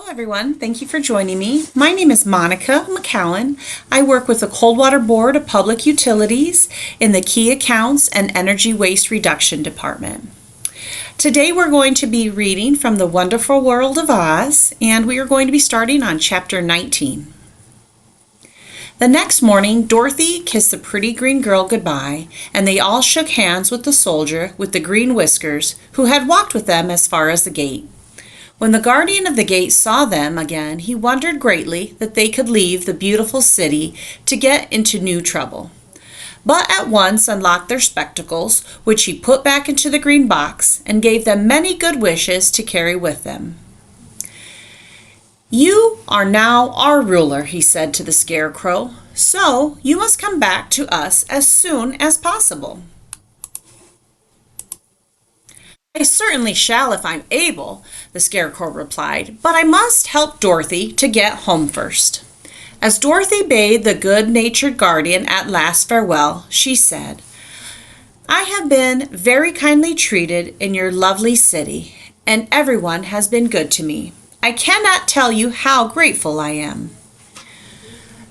Hello everyone, thank you for joining me. My name is Monica McCowan. I work with the Coldwater Board of Public Utilities in the Key Accounts and Energy Waste Reduction Department. Today we're going to be reading from the Wonderful World of Oz, and we are going to be starting on Chapter 19. The next morning, Dorothy kissed the pretty green girl goodbye, and they all shook hands with the soldier with the green whiskers who had walked with them as far as the gate. When the guardian of the gate saw them again, he wondered greatly that they could leave the beautiful city to get into new trouble, but at once unlocked their spectacles, which he put back into the green box, and gave them many good wishes to carry with them. "You are now our ruler," he said to the Scarecrow, "so you must come back to us as soon as possible." "I certainly shall if I'm able," the Scarecrow replied, "but I must help Dorothy to get home first." As Dorothy bade the good-natured guardian at last farewell, she said, "I have been very kindly treated in your lovely city, and everyone has been good to me. I cannot tell you how grateful I am."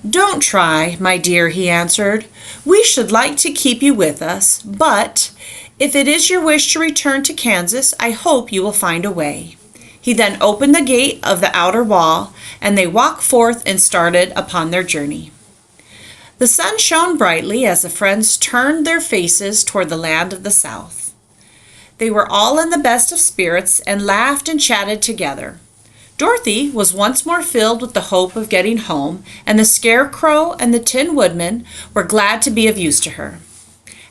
"Don't try, my dear," he answered. "We should like to keep you with us, but if it is your wish to return to Kansas, I hope you will find a way." He then opened the gate of the outer wall, and they walked forth and started upon their journey. The sun shone brightly as the friends turned their faces toward the land of the south. They were all in the best of spirits and laughed and chatted together. Dorothy was once more filled with the hope of getting home, and the Scarecrow and the Tin Woodman were glad to be of use to her.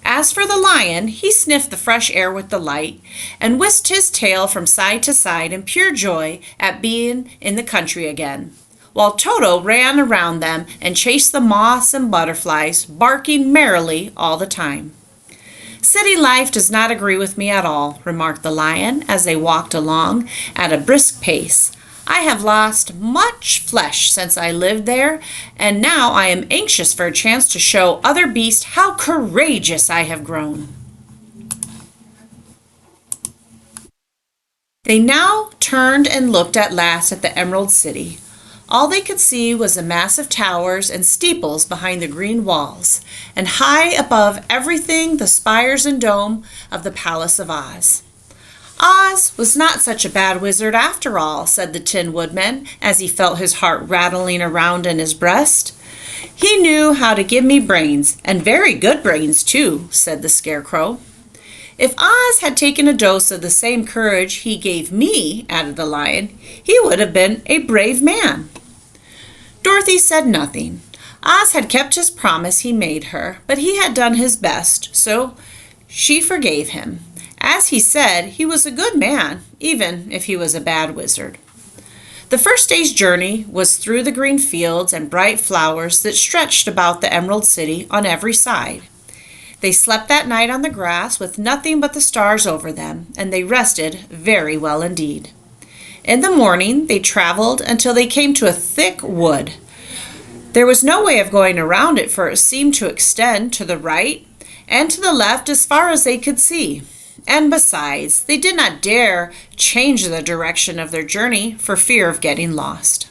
As for the lion, he sniffed the fresh air with delight and whisked his tail from side to side in pure joy at being in the country again, while Toto ran around them and chased the moths and butterflies, barking merrily all the time. "City life does not agree with me at all," remarked the lion as they walked along at a brisk pace. "I have lost much flesh since I lived there, and now I am anxious for a chance to show other beasts how courageous I have grown." They now turned and looked at last at the Emerald City. All they could see was a mass of towers and steeples behind the green walls, and high above everything the spires and dome of the Palace of Oz. "Oz was not such a bad wizard after all," said the Tin Woodman as he felt his heart rattling around in his breast. "He knew how to give me brains, and very good brains too," said the Scarecrow. "If Oz had taken a dose of the same courage he gave me," added the lion, "he would have been a brave man." Dorothy said nothing. Oz had kept his promise he made her, but he had done his best, so she forgave him. As he said, he was a good man, even if he was a bad wizard. The first day's journey was through the green fields and bright flowers that stretched about the Emerald City on every side. They slept that night on the grass with nothing but the stars over them, and they rested very well indeed. In the morning, they traveled until they came to a thick wood. There was no way of going around it, for it seemed to extend to the right and to the left as far as they could see. And besides, they did not dare change the direction of their journey for fear of getting lost.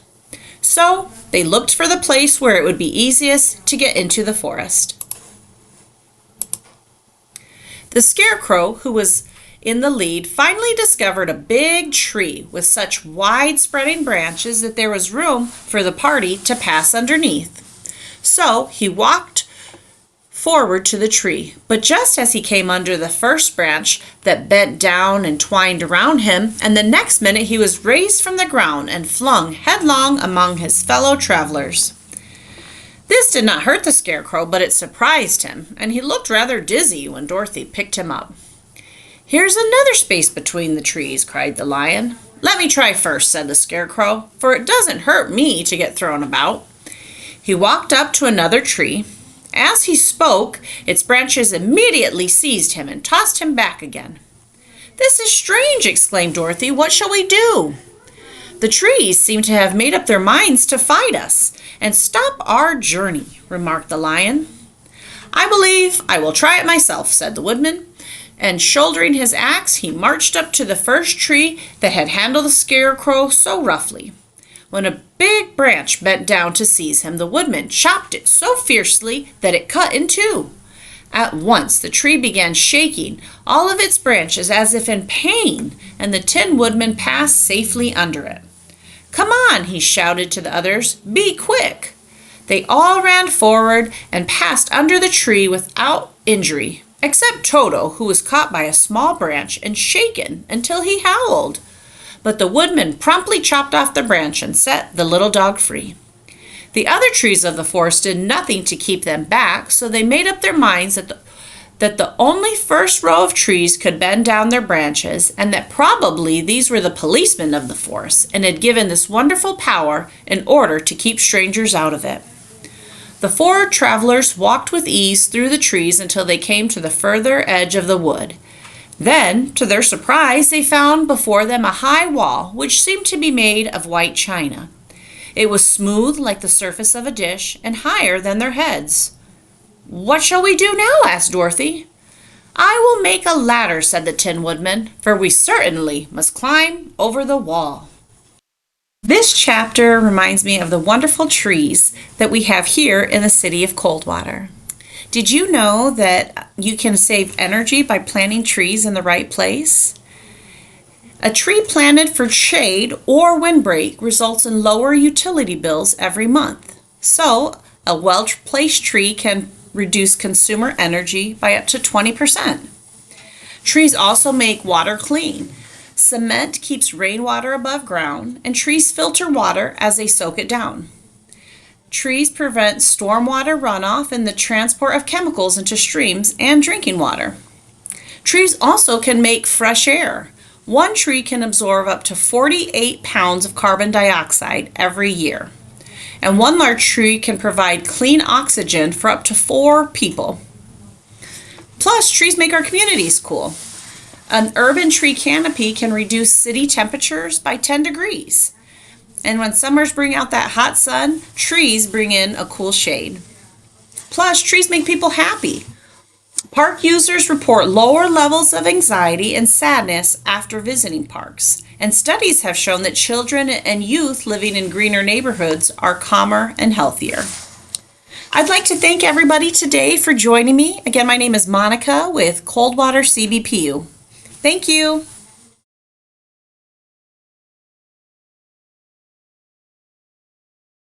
So they looked for the place where it would be easiest to get into the forest. The Scarecrow, who was in the lead, finally discovered a big tree with such wide-spreading branches that there was room for the party to pass underneath. So he walked forward to the tree, but just as he came under the first branch that bent down and twined around him, and the next minute he was raised from the ground and flung headlong among his fellow travelers. This did not hurt the Scarecrow, but it surprised him, and he looked rather dizzy when Dorothy picked him up. "Here's another space between the trees," cried the lion. "Let me try first," said the Scarecrow, "for it doesn't hurt me to get thrown about." He walked up to another tree. As he spoke, its branches immediately seized him and tossed him back again. "This is strange," exclaimed Dorothy. "What shall we do?" "The trees seem to have made up their minds to fight us and stop our journey," remarked the lion. "I believe I will try it myself," said the woodman, and shouldering his axe, he marched up to the first tree that had handled the Scarecrow so roughly. When a big branch bent down to seize him, the woodman chopped it so fiercely that it cut in two. At once the tree began shaking all of its branches as if in pain, and the Tin Woodman passed safely under it. "Come on," he shouted to the others. "Be quick." They all ran forward and passed under the tree without injury, except Toto, who was caught by a small branch and shaken until he howled. But the woodman promptly chopped off the branch and set the little dog free. The other trees of the forest did nothing to keep them back, so they made up their minds that the only first row of trees could bend down their branches, and that probably these were the policemen of the forest and had given this wonderful power in order to keep strangers out of it. The four travelers walked with ease through the trees until they came to the further edge of the wood. Then, to their surprise, they found before them a high wall which seemed to be made of white china. It was smooth like the surface of a dish and higher than their heads. "What shall we do now?" asked Dorothy. "I will make a ladder," said the Tin Woodman, "for we certainly must climb over the wall." This chapter reminds me of the wonderful trees that we have here in the city of Coldwater. Did you know that you can save energy by planting trees in the right place? A tree planted for shade or windbreak results in lower utility bills every month. So, a well-placed tree can reduce consumer energy by up to 20%. Trees also make water clean. Cement keeps rainwater above ground, and trees filter water as they soak it down. Trees prevent stormwater runoff and the transport of chemicals into streams and drinking water. Trees also can make fresh air. One tree can absorb up to 48 pounds of carbon dioxide every year. And one large tree can provide clean oxygen for up to 4 people. Plus, trees make our communities cool. An urban tree canopy can reduce city temperatures by 10 degrees. And when summers bring out that hot sun, trees bring in a cool shade. Plus, trees make people happy. Park users report lower levels of anxiety and sadness after visiting parks, and studies have shown that children and youth living in greener neighborhoods are calmer and healthier. I'd like to thank everybody today for joining me. Again, my name is Monica with Coldwater CBPU. Thank you.